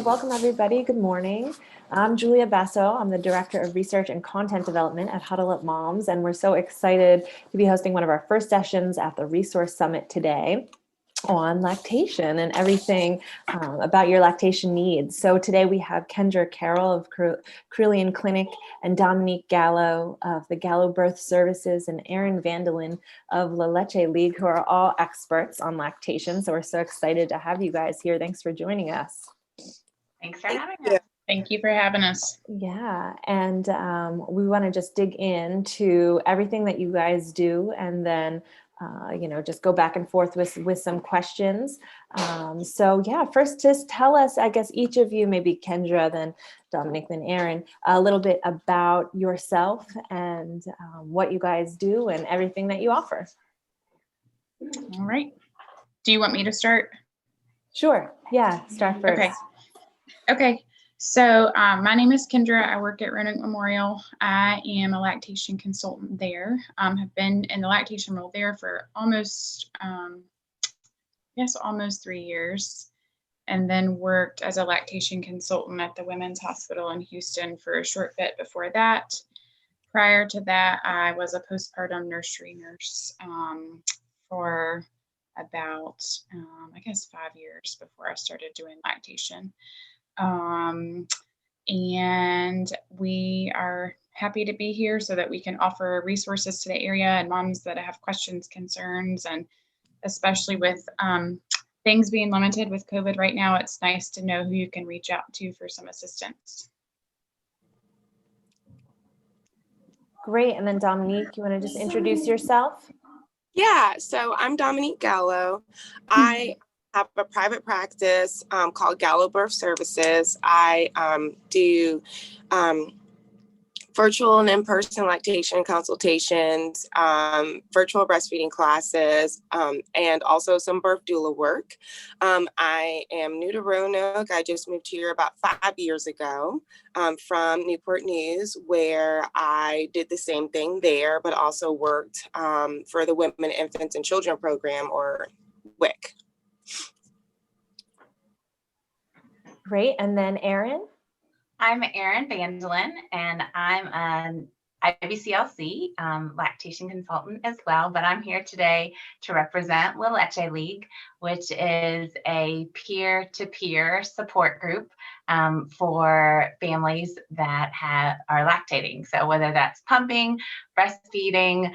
welcome everybody. Good morning. I'm Julia Basso. I'm the Director of Research and Content Development at Huddle Up Moms, and we're so excited to be hosting one of our first sessions at the Resource Summit today on lactation and everything about your lactation needs. So today we have Kendra Carroll of Cerulean Clinic and Dominique Gallo of the Gallo Birth Services and Erin Vandelin of La Leche League, who are all experts on lactation. So we're so excited to have you guys here. Thanks for joining us. Thanks for having us. Thank you for having us. Yeah, and we want to just dig into everything that you guys do, and then just go back and forth with some questions. So yeah, first just tell us, I guess each of you, maybe Kendra, then Dominique, then Erin, a little bit about yourself and what you guys do and everything that you offer. All right. Do you want me to start? Sure. Yeah, start first. Okay. So my name is Kendra. I work at Roanoke Memorial. I am a lactation consultant there. Have been in the lactation role there for almost 3 years, and then worked as a lactation consultant at the Women's Hospital in Houston for a short bit before that. Prior to that, I was a postpartum nursery nurse for about, 5 years before I started doing lactation. And we are happy to be here so that we can offer resources to the area and moms that have questions, concerns, and especially with things being limited with COVID right now, it's nice to know who you can reach out to for some assistance. Great. And then Dominique, you want to just introduce yourself? Yeah, so I'm Dominique Gallo. I have a private practice called Gallo Birth Services. I do virtual and in-person lactation consultations, virtual breastfeeding classes, and also some birth doula work. I am new to Roanoke. I just moved here about 5 years ago from Newport News, where I did the same thing there, but also worked for the Women, Infants, and Children program, or WIC. Great. And then Erin? I'm Erin Vandelin, and I'm an IBCLC lactation consultant as well, but I'm here today to represent La Leche League, which is a peer-to-peer support group for families that are lactating. So whether that's pumping, breastfeeding,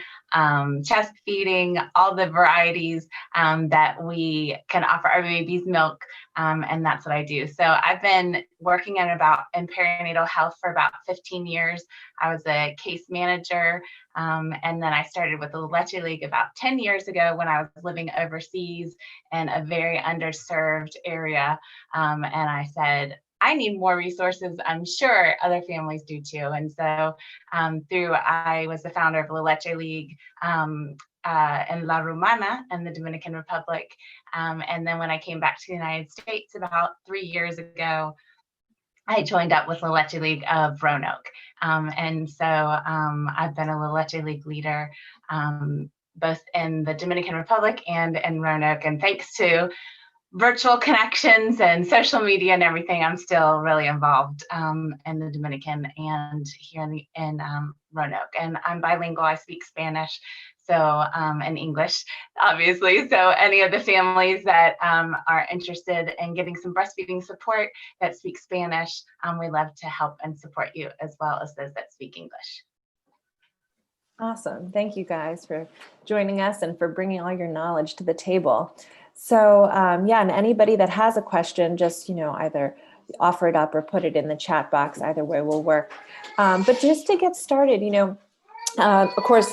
chest feeding, all the varieties that we can offer our babies milk, and that's what I do. So I've been working in perinatal health for about 15 years. I was a case manager, and then I started with the Leche League about 10 years ago when I was living overseas in a very underserved area, and I said, I need more resources. I'm sure other families do too. And so I was the founder of La Leche League in La Romana in the Dominican Republic. And then when I came back to the United States about 3 years ago, I joined up with La Leche League of Roanoke. And so I've been a La Leche League leader both in the Dominican Republic and in Roanoke. And thanks to virtual connections and social media and everything, I'm still really involved in the Dominican and here in Roanoke. And I'm bilingual. I speak Spanish, and English, obviously. So any of the families that are interested in getting some breastfeeding support that speak Spanish, we love to help and support you, as well as those that speak English. Awesome. Thank you guys for joining us and for bringing all your knowledge to the table. So and anybody that has a question, just, either offer it up or put it in the chat box. Either way will work. But just to get started, of course,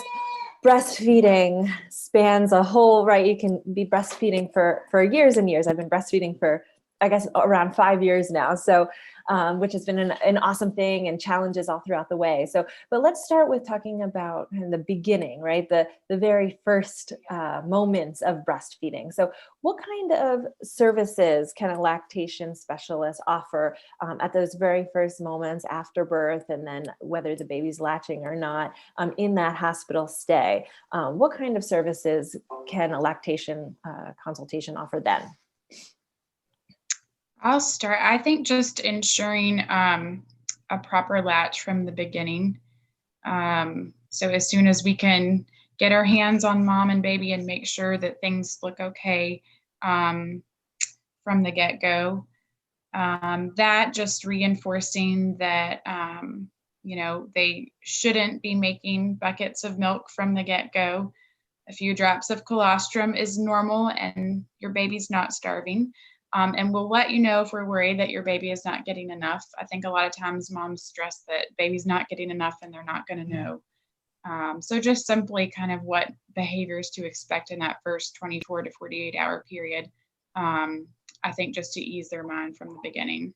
breastfeeding spans a whole, right? You can be breastfeeding for years and years. I've been breastfeeding for, I guess, around 5 years now. So, which has been an awesome thing, and challenges all throughout the way. So, but let's start with talking about the beginning, right? The very first moments of breastfeeding. So what kind of services can a lactation specialist offer at those very first moments after birth, and then whether the baby's latching or not in that hospital stay? What kind of services can a lactation consultation offer then? I'll start. I think just ensuring a proper latch from the beginning. So as soon as we can get our hands on mom and baby and make sure that things look okay from the get-go. That just reinforcing that, they shouldn't be making buckets of milk from the get-go. A few drops of colostrum is normal and your baby's not starving. And we'll let you know if we're worried that your baby is not getting enough. I think a lot of times moms stress that baby's not getting enough and they're not going to know. So just simply kind of what behaviors to expect in that first 24 to 48 hour period. I think just to ease their mind from the beginning.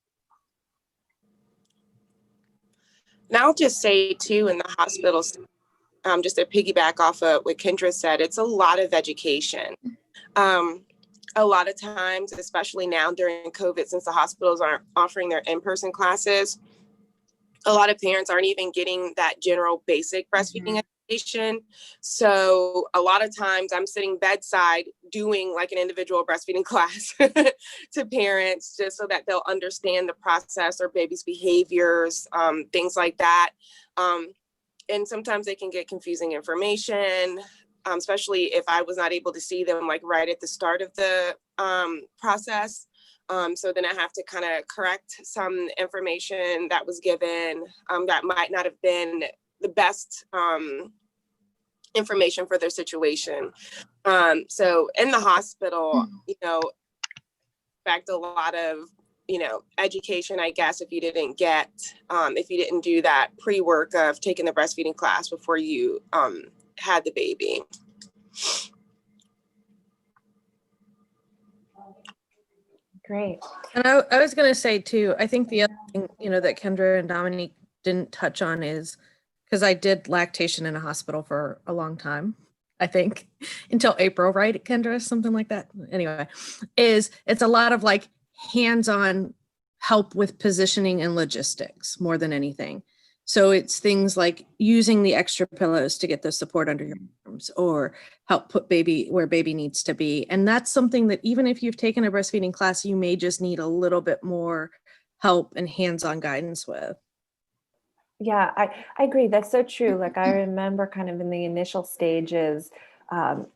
And I'll just say too, in the hospitals, just to piggyback off of what Kendra said, it's a lot of education. A lot of times, especially now during COVID, since the hospitals aren't offering their in-person classes, a lot of parents aren't even getting that general basic breastfeeding education. So a lot of times I'm sitting bedside doing like an individual breastfeeding class to parents, just so that they'll understand the process or baby's behaviors, things like that. And sometimes they can get confusing information, especially if I was not able to see them like right at the start of the process. So then I have to kind of correct some information that was given that might not have been the best information for their situation. So in the hospital, expect a lot of, education, I guess, if you didn't do that pre-work of taking the breastfeeding class before you had the baby. Great. And I was going to say too, I think the other thing, that Kendra and Dominique didn't touch on is, because I did lactation in a hospital for a long time, I think, until April, right, Kendra? Something like that. Anyway, it's a lot of like hands-on help with positioning and logistics more than anything. So it's things like using the extra pillows to get the support under your arms, or help put baby where baby needs to be. And that's something that even if you've taken a breastfeeding class, you may just need a little bit more help and hands-on guidance with. Yeah, I agree. That's so true. Like I remember kind of in the initial stages, not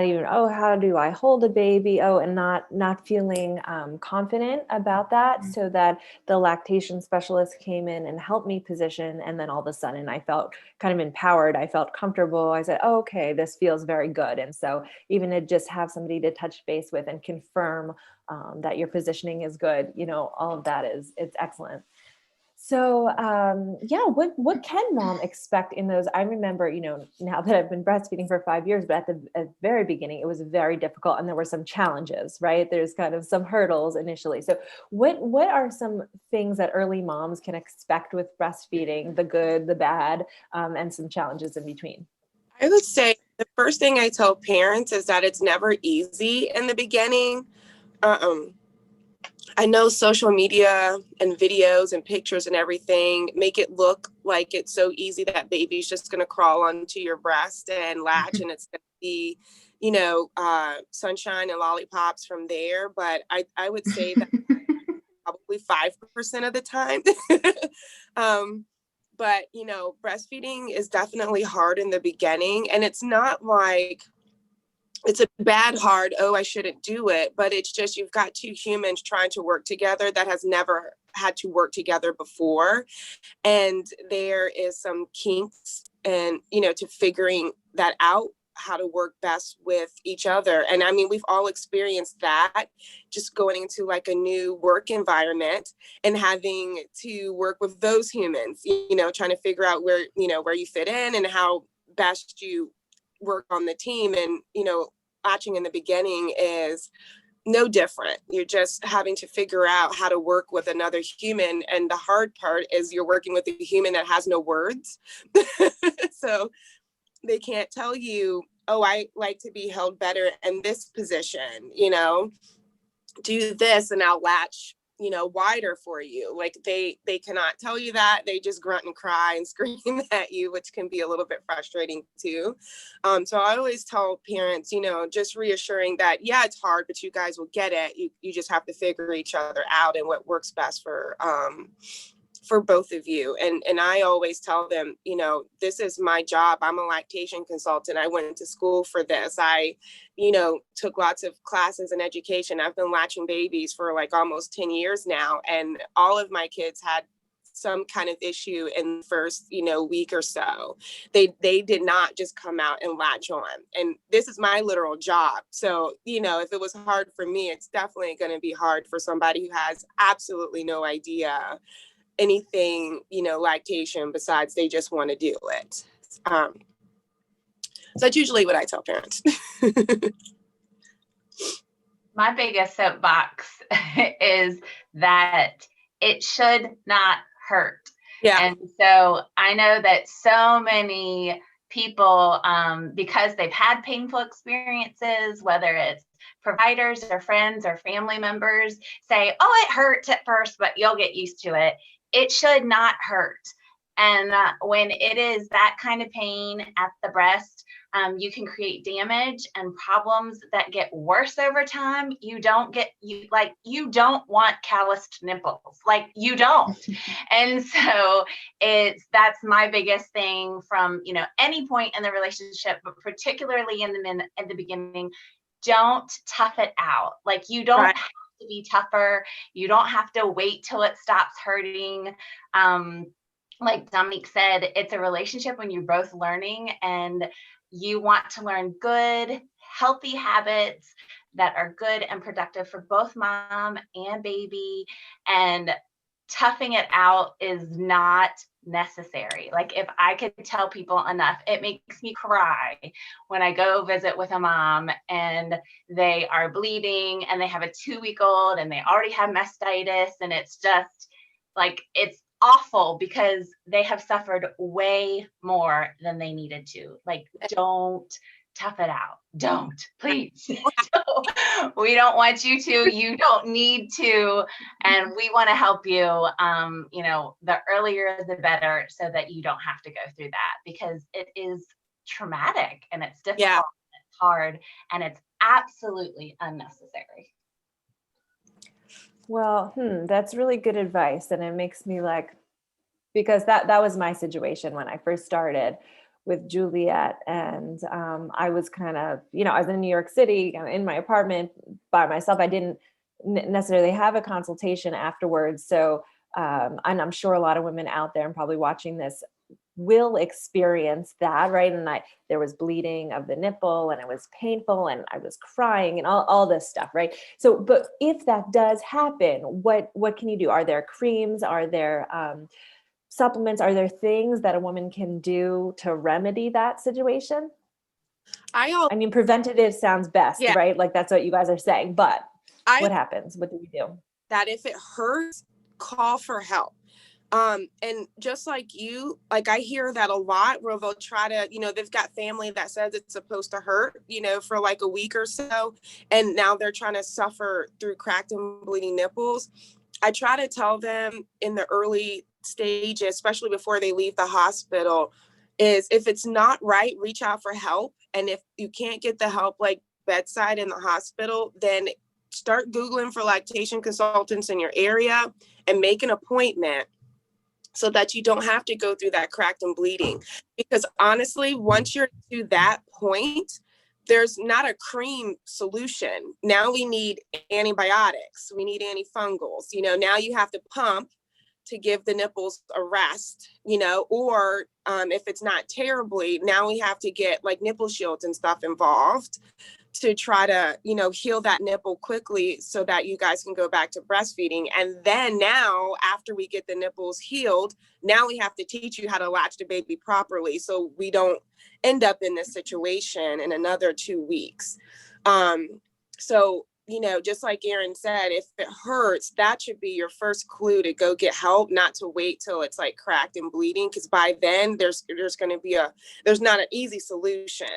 even, how do I hold a baby? And not feeling confident about that. So that the lactation specialist came in and helped me position. And then all of a sudden I felt kind of empowered. I felt comfortable. I said, okay, this feels very good. And so even to just have somebody to touch base with and confirm that your positioning is good, all of that it's excellent. So, what can mom expect in those? I remember, now that I've been breastfeeding for 5 years, but at the very beginning, it was very difficult and there were some challenges, right? There's kind of some hurdles initially. So what are some things that early moms can expect with breastfeeding, the good, the bad, and some challenges in between? I would say the first thing I tell parents is that it's never easy in the beginning. I know social media and videos and pictures and everything make it look like it's so easy that baby's just going to crawl onto your breast and latch and it's going to be, sunshine and lollipops from there. But I would say that probably 5% of the time. But, breastfeeding is definitely hard in the beginning, and it's not like it's a bad hard, I shouldn't do it. But it's just, you've got two humans trying to work together that has never had to work together before. And there is some kinks and, to figuring that out, how to work best with each other. And I mean, we've all experienced that, just going into like a new work environment and having to work with those humans, trying to figure out where you fit in and how best you work on the team. And latching in the beginning is no different. You're just having to figure out how to work with another human, and the hard part is you're working with a human that has no words. So they can't tell you, I like to be held better in this position, do this and I'll latch wider for you. Like they cannot tell you that. They just grunt and cry and scream at you, which can be a little bit frustrating too. So I always tell parents, just reassuring that, yeah, it's hard, but you guys will get it. You just have to figure each other out and what works best for both of you. And I always tell them, this is my job. I'm a lactation consultant. I went to school for this. I, took lots of classes in education. I've been latching babies for like almost 10 years now. And all of my kids had some kind of issue in the first, week or so. They did not just come out and latch on. And this is my literal job. So, if it was hard for me, it's definitely going to be hard for somebody who has absolutely no idea anything, lactation besides they just want to do it. So that's usually what I tell parents. My biggest soapbox is that it should not hurt. Yeah. And so I know that so many people, because they've had painful experiences, whether it's providers or friends or family members, say, oh, it hurts at first, but you'll get used to it. It should not hurt. And when it is that kind of pain at the breast, you can create damage and problems that get worse over time. You don't want calloused nipples, like you don't. And so that's my biggest thing from, any point in the relationship, but particularly in the beginning, don't tough it out. Like you don't have to be tougher. You don't have to wait till it stops hurting. Like Dominique said, it's a relationship when you're both learning and you want to learn good, healthy habits that are good and productive for both mom and baby. And toughing it out is not necessary. Like if I could tell people enough, it makes me cry when I go visit with a mom and they are bleeding and they have a 2-week-old and they already have mastitis. And it's just like, it's awful because they have suffered way more than they needed to. Like, don't tough it out. Don't, please. We don't want you to. You don't need to. And we want to help you. The earlier the better, so that you don't have to go through that, because it is traumatic and it's difficult, and it's hard, and it's absolutely unnecessary. Well, that's really good advice. And it makes me because that was my situation when I first started with Juliet. And I was kind of, I was in New York City in my apartment by myself. I didn't necessarily have a consultation afterwards. So, and I'm sure a lot of women out there and probably watching this will experience that, right? And there was bleeding of the nipple and it was painful and I was crying and all this stuff, right? So, but if that does happen, what can you do? Are there creams? Are there supplements? Are there things that a woman can do to remedy that situation? I mean, preventative sounds best, right? Like that's what you guys are saying, but what happens? What do we do? That if it hurts, call for help. And just like you, like I hear that a lot where they'll try to, they've got family that says it's supposed to hurt, for like a week or so. And now they're trying to suffer through cracked and bleeding nipples. I try to tell them in the early stages, especially before they leave the hospital, is if it's not right, reach out for help. And if you can't get the help like bedside in the hospital, then start Googling for lactation consultants in your area and make an appointment, so that you don't have to go through that cracked and bleeding. Because honestly, once you're to that point, there's not a cream solution. Now we need antibiotics. We need antifungals. Now you have to pump to give the nipples a rest, or if it's not terribly, now we have to get like nipple shields and stuff involved to try to, heal that nipple quickly so that you guys can go back to breastfeeding. And then now, after we get the nipples healed, now we have to teach you how to latch the baby properly so we don't end up in this situation in another 2 weeks. So, just like Erin said, if it hurts, that should be your first clue to go get help, not to wait till it's like cracked and bleeding. Because by then there's going to be there's not an easy solution.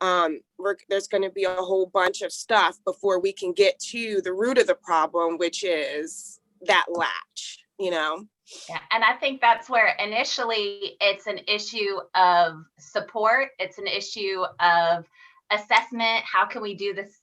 There's going to be a whole bunch of stuff before we can get to the root of the problem, which is that latch, you know? Yeah, and I think that's where initially it's an issue of support. It's an issue of assessment. How can we do this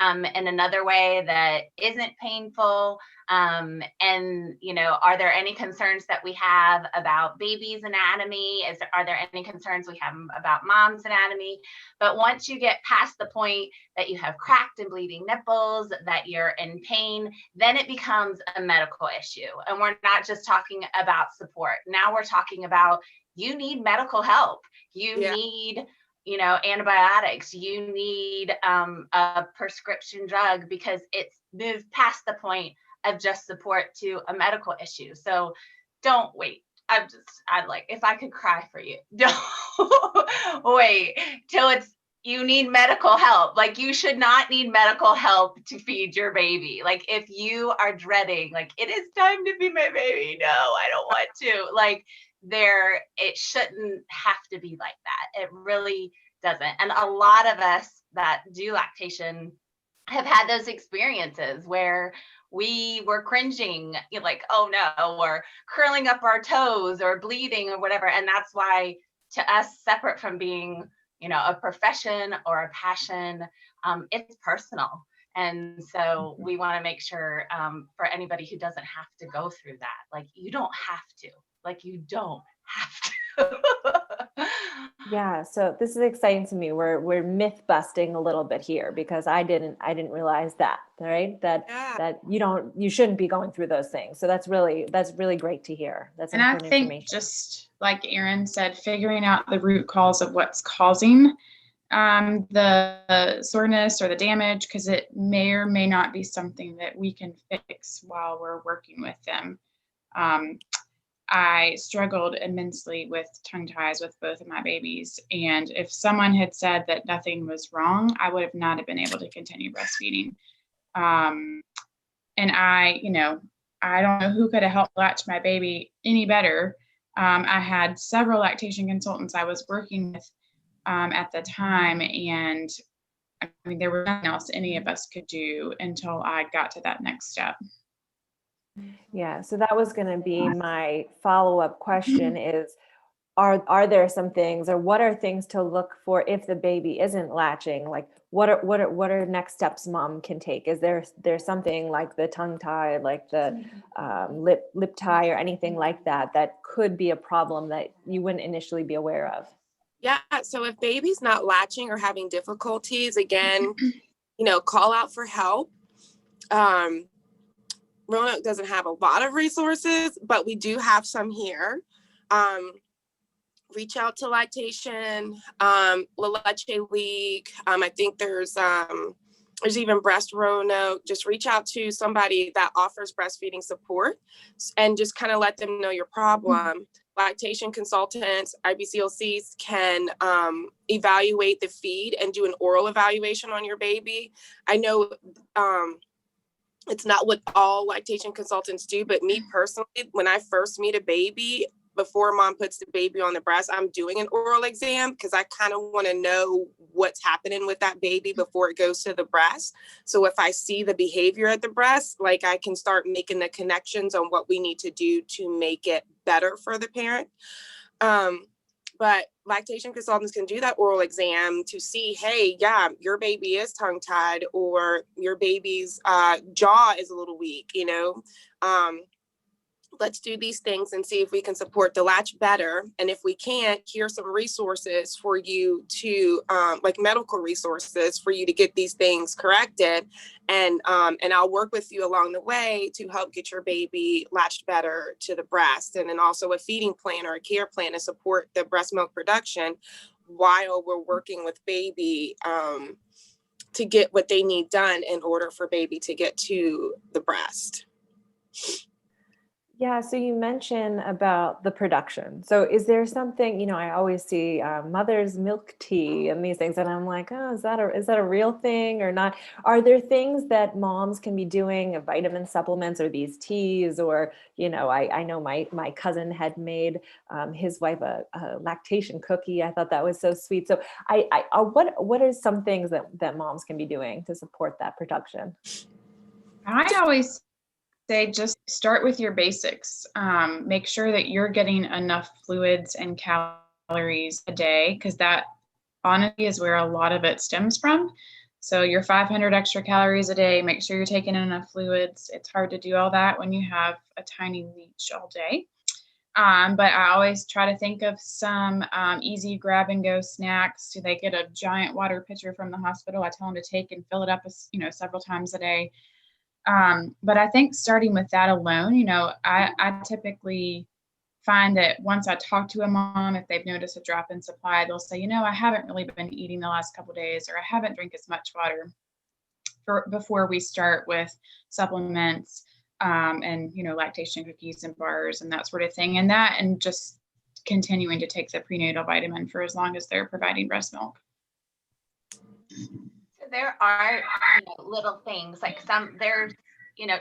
in another way that isn't painful? And, you know, are there any concerns that we have about baby's anatomy? Are there any concerns we have about mom's anatomy? But once you get past the point that you have cracked and bleeding nipples, that you're in pain, then it becomes a medical issue. And we're not just talking about support. Now we're talking about you need medical help. You need, you know, antibiotics. You need a prescription drug because it's moved past the point of just support to a medical issue. So don't wait. I'd like, if I could cry for you, don't wait till you need medical help. Like, you should not need medical help to feed your baby. Like, if you are dreading, like, it is time to feed my baby, no, I don't want to. Like, it shouldn't have to be like that. It really doesn't. And a lot of us that do lactation have had those experiences where we were cringing, you know, like, oh no, or curling up our toes or bleeding or whatever. And that's why, to us, separate from being, you know, a profession or a passion, it's personal. And so we want to make sure for anybody who doesn't have to go through that, like, you don't have to, like, you don't have to. Yeah, so this is exciting to me. We're myth busting a little bit here, because I didn't realize that, right? That you shouldn't be going through those things. So that's really great to hear. That's And I important think, information. just like Erin said, figuring out the root cause of what's causing the soreness or the damage, because it may or may not be something that we can fix while we're working with them. I struggled immensely with tongue ties with both of my babies. And if someone had said that nothing was wrong, I would have not have been able to continue breastfeeding. And I don't know who could have helped latch my baby any better. I had several lactation consultants I was working with at the time. And I mean, there was nothing else any of us could do until I got to that next step. Yeah, so that was going to be my follow-up question is, are there some things, or what are things to look for if the baby isn't latching? Like, what are next steps mom can take? Is there something like the tongue tie, like the lip tie, or anything like that could be a problem that you wouldn't initially be aware of? Yeah, so if baby's not latching or having difficulties, again, you know, call out for help. Roanoke doesn't have a lot of resources, but we do have some here. Reach out to Lactation, La Leche League. I think there's even Breast Roanoke. Just reach out to somebody that offers breastfeeding support and just kind of let them know your problem. Lactation consultants, IBCLCs can evaluate the feed and do an oral evaluation on your baby. I know it's not what all lactation consultants do, but me personally, when I first meet a baby, before mom puts the baby on the breast, I'm doing an oral exam because I kind of want to know what's happening with that baby before it goes to the breast. So if I see the behavior at the breast, like, I can start making the connections on what we need to do to make it better for the parent. But lactation consultants can do that oral exam to see, hey, yeah, your baby is tongue tied, or your baby's jaw is a little weak, you know. Let's do these things and see if we can support the latch better. And if we can't, here's some resources for you to, like medical resources for you to get these things corrected. And I'll work with you along the way to help get your baby latched better to the breast. And then also a feeding plan or a care plan to support the breast milk production while we're working with baby to get what they need done in order for baby to get to the breast. Yeah, so you mentioned about the production. So is there something, you know, I always see mother's milk tea and these things, and I'm like, oh, is that a real thing or not? Are there things that moms can be doing, vitamin supplements or these teas, or, you know, I know my cousin had made his wife a lactation cookie. I thought that was so sweet. So what are some things that moms can be doing to support that production? I always say just start with your basics. Make sure that you're getting enough fluids and calories a day, because that honestly is where a lot of it stems from. So your 500 extra calories a day, make sure you're taking enough fluids. It's hard to do all that when you have a tiny leach all day. But I always try to think of some easy grab and go snacks. Do they get a giant water pitcher from the hospital? I tell them to take and fill it up, several times a day. But I think starting with that alone, I typically find that once I talk to a mom, if they've noticed a drop in supply, they'll say, I haven't really been eating the last couple of days, or I haven't drank as much water before we start with supplements, and, lactation cookies and bars and that sort of thing. And just continuing to take the prenatal vitamin for as long as they're providing breast milk. There are little things like there's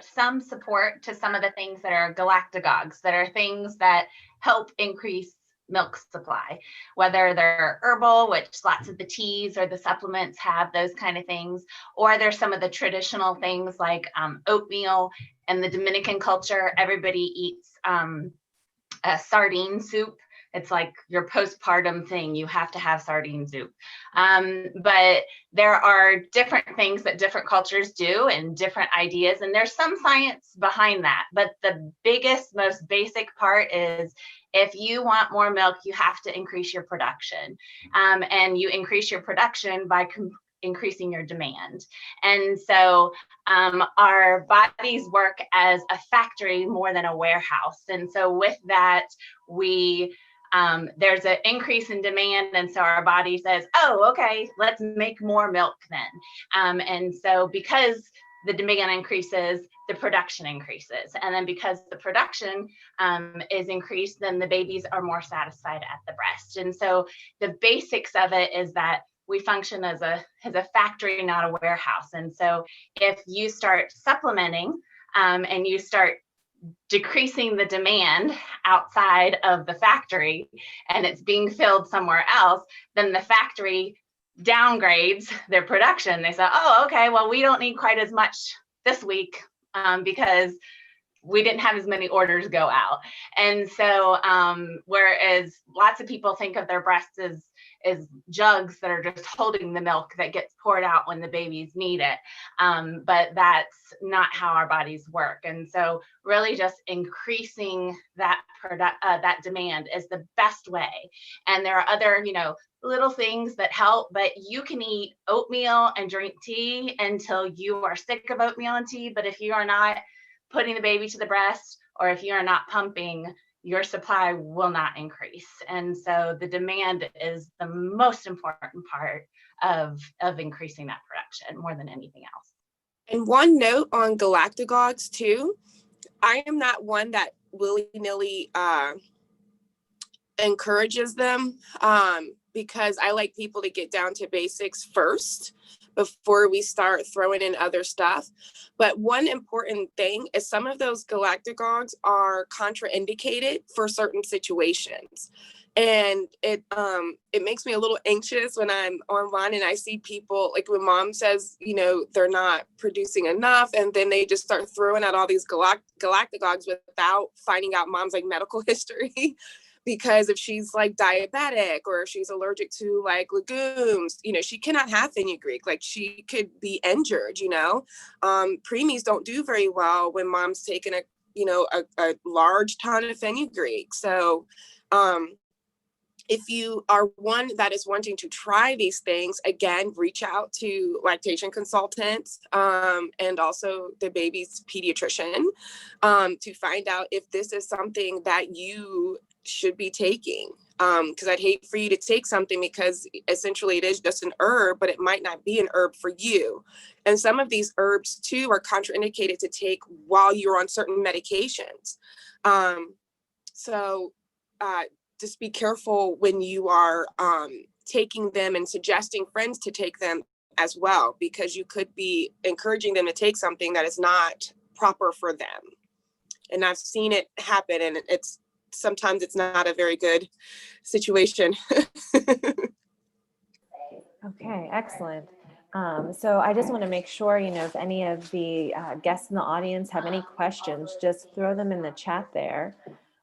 some support to some of the things that are galactagogues, that are things that help increase milk supply, whether they're herbal, which lots of the teas or the supplements have those kind of things, or there's some of the traditional things like oatmeal. In the Dominican culture, everybody eats a sardine soup. It's like your postpartum thing. You have to have sardine soup. But there are different things that different cultures do and different ideas. And there's some science behind that. But the biggest, most basic part is if you want more milk, you have to increase your production. And you increase your production by increasing your demand. And so our bodies work as a factory more than a warehouse. And so with that, there's an increase in demand. And so our body says, oh, okay, let's make more milk then. And so because the demand increases, the production increases. And then because the production is increased, then the babies are more satisfied at the breast. And so the basics of it is that we function as a factory, not a warehouse. And so if you start supplementing and you start decreasing the demand outside of the factory and it's being filled somewhere else, then the factory downgrades their production. They say, oh, okay, well, we don't need quite as much this week because we didn't have as many orders go out. And so whereas lots of people think of their breasts as jugs that are just holding the milk that gets poured out when the babies need it. But that's not how our bodies work. And so really just increasing that that demand is the best way. And there are other, little things that help, but you can eat oatmeal and drink tea until you are sick of oatmeal and tea. But if you are not putting the baby to the breast, or if you are not pumping, your supply will not increase. And so the demand is the most important part of increasing that production more than anything else. And one note on galactagogues too, I am not one that willy-nilly encourages them because I like people to get down to basics first before we start throwing in other stuff. But one important thing is some of those galactagogues are contraindicated for certain situations. And it makes me a little anxious when I'm online and I see people, like when mom says, they're not producing enough, and then they just start throwing out all these galactagogues without finding out mom's medical history. Because if she's diabetic or if she's allergic to legumes, she cannot have fenugreek. She could be injured, Preemies don't do very well when mom's taking a large ton of fenugreek. So if you are one that is wanting to try these things, again, reach out to lactation consultants and also the baby's pediatrician to find out if this is something that you should be taking, because I'd hate for you to take something because essentially it is just an herb, but it might not be an herb for you. And some of these herbs too are contraindicated to take while you're on certain medications. So just be careful when you are taking them and suggesting friends to take them as well, because you could be encouraging them to take something that is not proper for them. And I've seen it happen, and sometimes it's not a very good situation. Okay, excellent. So I just want to make sure, if any of the guests in the audience have any questions, just throw them in the chat there.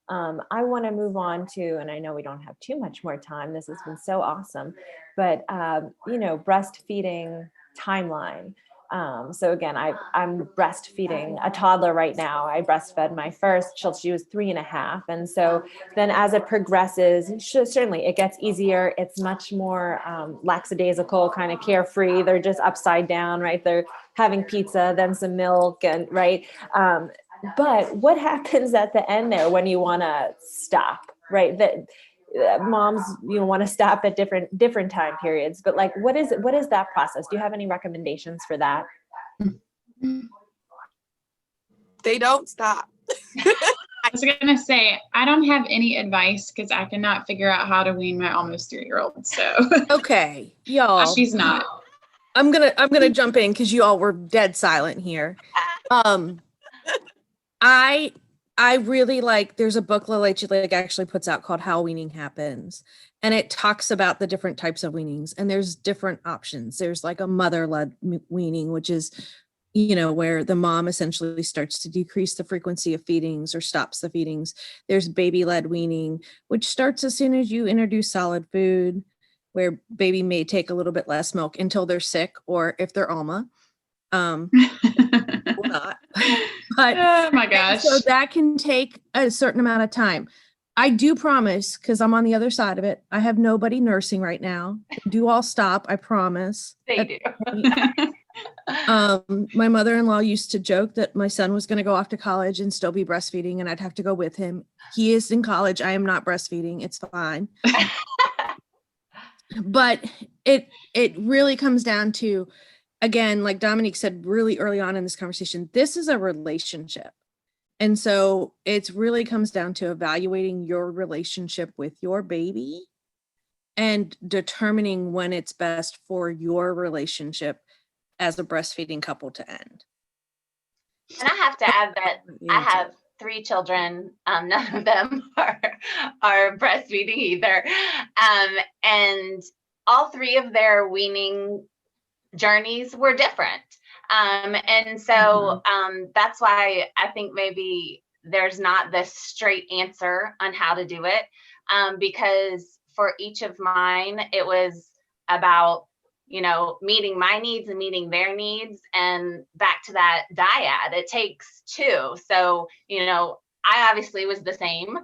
I want to move on to, and I know we don't have too much more time. This has been so awesome, but breastfeeding timeline. So again, I'm breastfeeding a toddler right now. I breastfed my first, she was 3.5. And so then as it progresses, certainly it gets easier. It's much more lackadaisical, kind of carefree. They're just upside down, right? They're having pizza, then some milk, and right. But what happens at the end there when you want to stop, right? That moms, want to stop at different time periods, but like, what is that process? Do you have any recommendations for that? They don't stop. I was gonna say, I don't have any advice because I cannot figure out how to wean my almost 3-year-old. So Okay, y'all. she's not. I'm gonna jump in because you all were dead silent here. I really like, there's a book Lactation Services actually puts out called How Weaning Happens. And it talks about the different types of weanings, and there's different options. There's like a mother-led weaning, which is, where the mom essentially starts to decrease the frequency of feedings or stops the feedings. There's baby-led weaning, which starts as soon as you introduce solid food, where baby may take a little bit less milk until they're sick, or if they're Alma. Or not. But oh my gosh. so that can take a certain amount of time. I do promise, because I'm on the other side of it, I have nobody nursing right now. They do all stop, I promise. They do. My mother-in-law used to joke that my son was going to go off to college and still be breastfeeding, and I'd have to go with him. He is in college. I am not breastfeeding. It's fine. But it really comes down to, again, like Dominique said really early on in this conversation, this is a relationship. And so it really comes down to evaluating your relationship with your baby and determining when it's best for your relationship as a breastfeeding couple to end. And I have to add that I have 3 children. None of them are breastfeeding either. And all 3 of their weaning journeys were different. And so that's why I think maybe there's not this straight answer on how to do it. Because for each of mine, it was about, meeting my needs and meeting their needs, and back to that dyad, it takes 2. So, I obviously was the same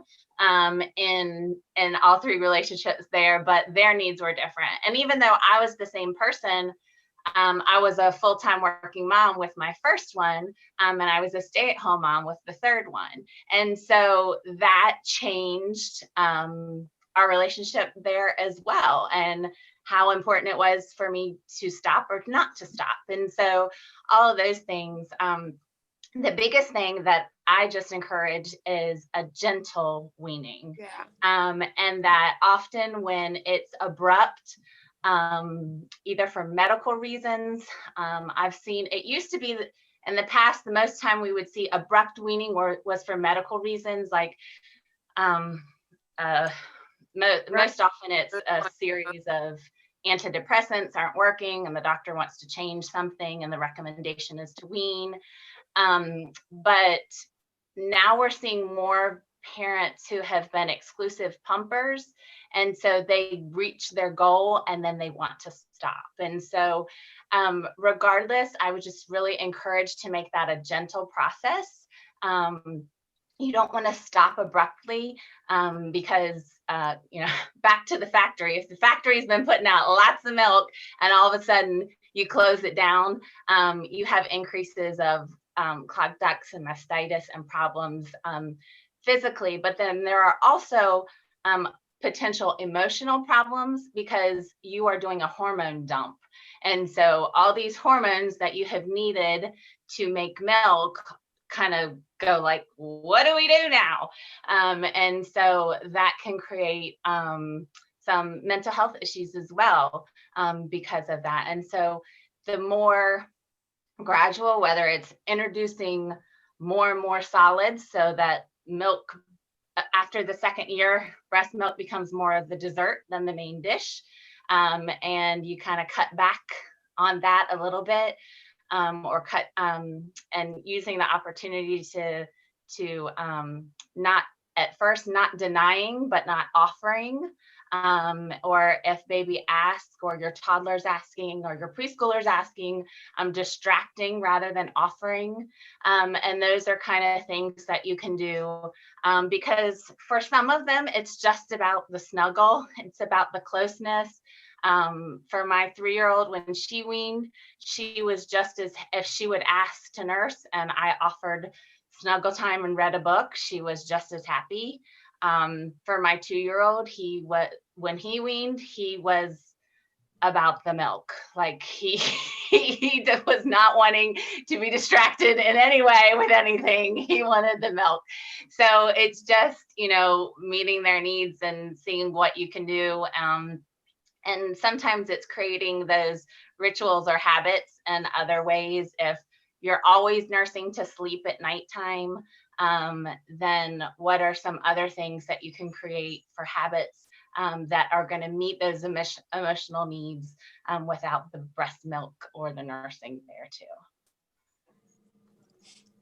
in all 3 relationships there, but their needs were different. And even though I was the same person, I was a full-time working mom with my first one, and I was a stay-at-home mom with the third one. And so that changed our relationship there as well, and how important it was for me to stop or not to stop. And so all of those things, the biggest thing that I just encourage is a gentle weaning. Yeah. And that often when it's abrupt, either for medical reasons, I've seen, it used to be in the past, the most time we would see abrupt weaning was for medical reasons, like most often it's a series of antidepressants aren't working and the doctor wants to change something and the recommendation is to wean. But now we're seeing more parents who have been exclusive pumpers, and so they reach their goal and then they want to stop. And so regardless, I would just really encourage to make that a gentle process. You don't want to stop abruptly because back to the factory, if the factory's been putting out lots of milk and all of a sudden you close it down, you have increases of clogged ducts and mastitis and problems physically. But then there are also potential emotional problems because you are doing a hormone dump. And so all these hormones that you have needed to make milk kind of go like, what do we do now? And so that can create some mental health issues as well because of that. And so the more gradual, whether it's introducing more and more solids so that milk after the second year, breast milk becomes more of the dessert than the main dish. And you kind of cut back on that a little bit, or cut, and using the opportunity to not at first not denying, but not offering. Or if baby asks, or your toddler's asking, or your preschooler's asking, distracting rather than offering. And those are kind of things that you can do, because for some of them, it's just about the snuggle. It's about the closeness. For my 3-year-old, when she weaned, she was just as, if she would ask to nurse and I offered snuggle time and read a book, she was just as happy. For my 2-year-old, when he weaned, he was about the milk. Like he was not wanting to be distracted in any way with anything. He wanted the milk. So it's just, meeting their needs and seeing what you can do. And sometimes it's creating those rituals or habits and other ways. If you're always nursing to sleep at nighttime, then what are some other things that you can create for habits that are going to meet those emotional needs without the breast milk or the nursing there too?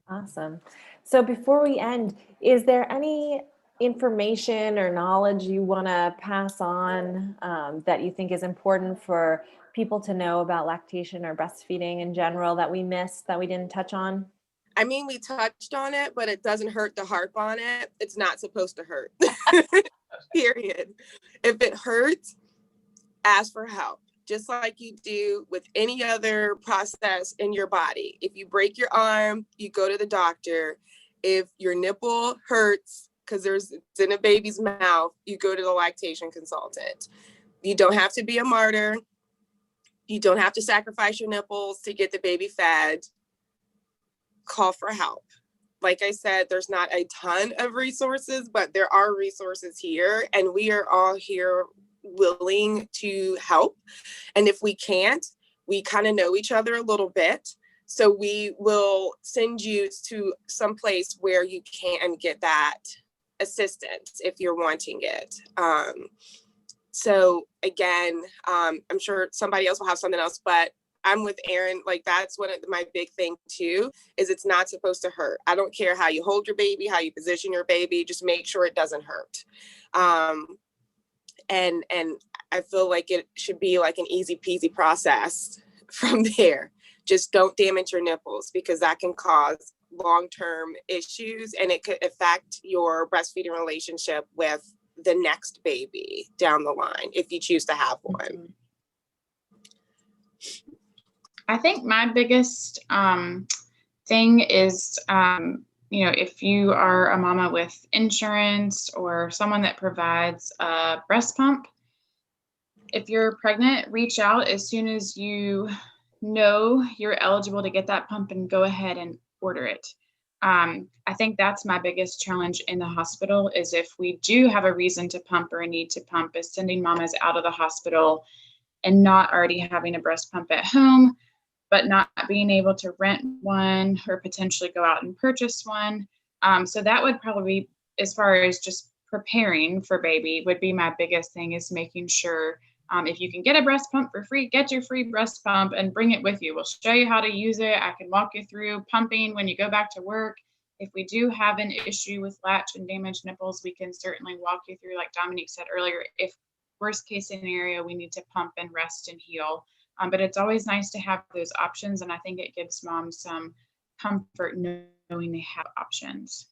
Awesome. So before we end, is there any information or knowledge you want to pass on that you think is important for people to know about lactation or breastfeeding in general that we missed, that we didn't touch on? I mean, we touched on it, but it doesn't hurt to harp on it. It's not supposed to hurt. Period. If it hurts, ask for help. Just like you do with any other process in your body. If you break your arm, you go to the doctor. If your nipple hurts because it's in a baby's mouth, you go to the lactation consultant. You don't have to be a martyr. You don't have to sacrifice your nipples to get the baby fed. Call for help. Like I said, there's not a ton of resources, but there are resources here, and we are all here willing to help. And if we can't, we kind of know each other a little bit. So we will send you to some place where you can get that assistance if you're wanting it. So again, I'm sure somebody else will have something else, but I'm with Erin. Like, that's one of my big thing too, is it's not supposed to hurt. I don't care how you hold your baby, how you position your baby, just make sure it doesn't hurt. And I feel like it should be like an easy peasy process from there. Just don't damage your nipples, because that can cause long-term issues, and it could affect your breastfeeding relationship with the next baby down the line if you choose to have one. I think my biggest thing is, if you are a mama with insurance or someone that provides a breast pump, if you're pregnant, reach out as soon as you know you're eligible to get that pump and go ahead and order it. I think that's my biggest challenge in the hospital, is if we do have a reason to pump or a need to pump, is sending mamas out of the hospital and not already having a breast pump at home, but not being able to rent one or potentially go out and purchase one. So that would probably be, as far as just preparing for baby, would be my biggest thing, is making sure if you can get a breast pump for free, get your free breast pump and bring it with you. We'll show you how to use it. I can walk you through pumping when you go back to work. If we do have an issue with latch and damaged nipples, we can certainly walk you through, like Dominique said earlier, if worst case scenario, we need to pump and rest and heal. But it's always nice to have those options. And I think it gives moms some comfort knowing they have options.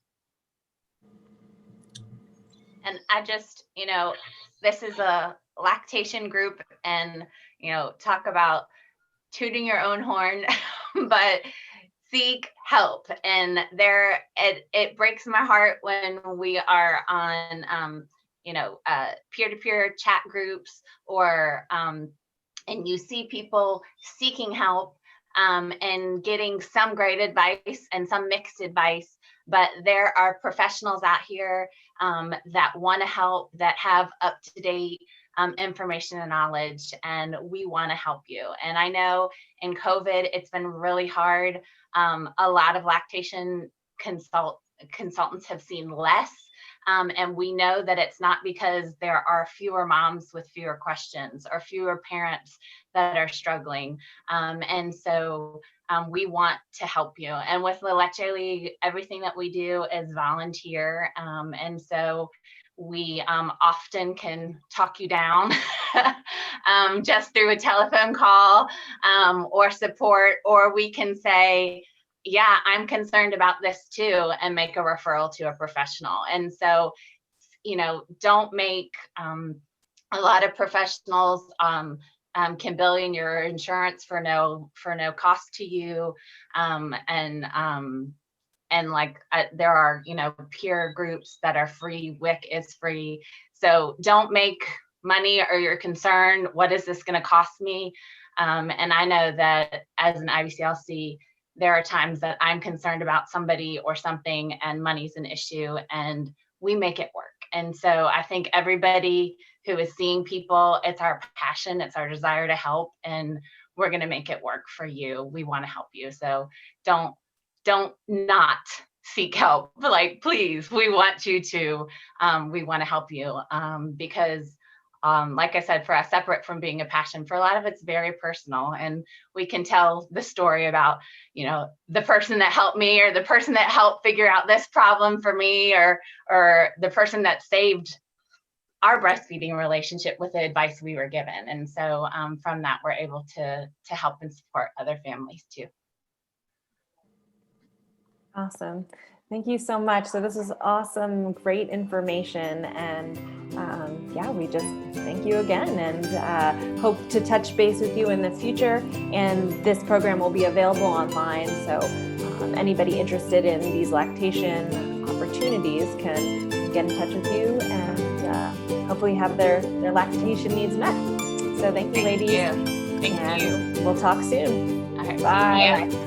And I just, this is a lactation group, and, talk about tooting your own horn, but seek help. And it breaks my heart when we are on, peer-to-peer chat groups, or, and you see people seeking help and getting some great advice and some mixed advice, but there are professionals out here that want to help, that have up-to-date information and knowledge, and we want to help you. And I know in COVID, it's been really hard. A lot of lactation consultants have seen less And we know that it's not because there are fewer moms with fewer questions or fewer parents that are struggling. And so we want to help you. And with the Leche League, everything that we do is volunteer. And so we often can talk you down just through a telephone call or support, or we can say, yeah, I'm concerned about this too, and make a referral to a professional. And so, don't make a lot of professionals can bill in your insurance for no cost to you. And like there are, peer groups that are free. WIC is free. So don't make money or you're concerned, what is this going to cost me? And I know that as an IBCLC, there are times that I'm concerned about somebody or something and money's an issue, and we make it work. And so I think everybody who is seeing people, it's our passion, it's our desire to help, and we're going to make it work for you. We want to help you. So don't not seek help. Like, please, we want you to, we want to help you because like I said, for us, separate from being a passion, for a lot of it's very personal, and we can tell the story about, the person that helped me, or the person that helped figure out this problem for me, or the person that saved our breastfeeding relationship with the advice we were given. And so from that, we're able to help and support other families too. Awesome. Thank you so much. So this is awesome, great information. And yeah, we just thank you again, and hope to touch base with you in the future. And this program will be available online. So anybody interested in these lactation opportunities can get in touch with you and hopefully have their lactation needs met. So thank you, ladies. Thank you. We'll talk soon. All right. Bye. Yeah.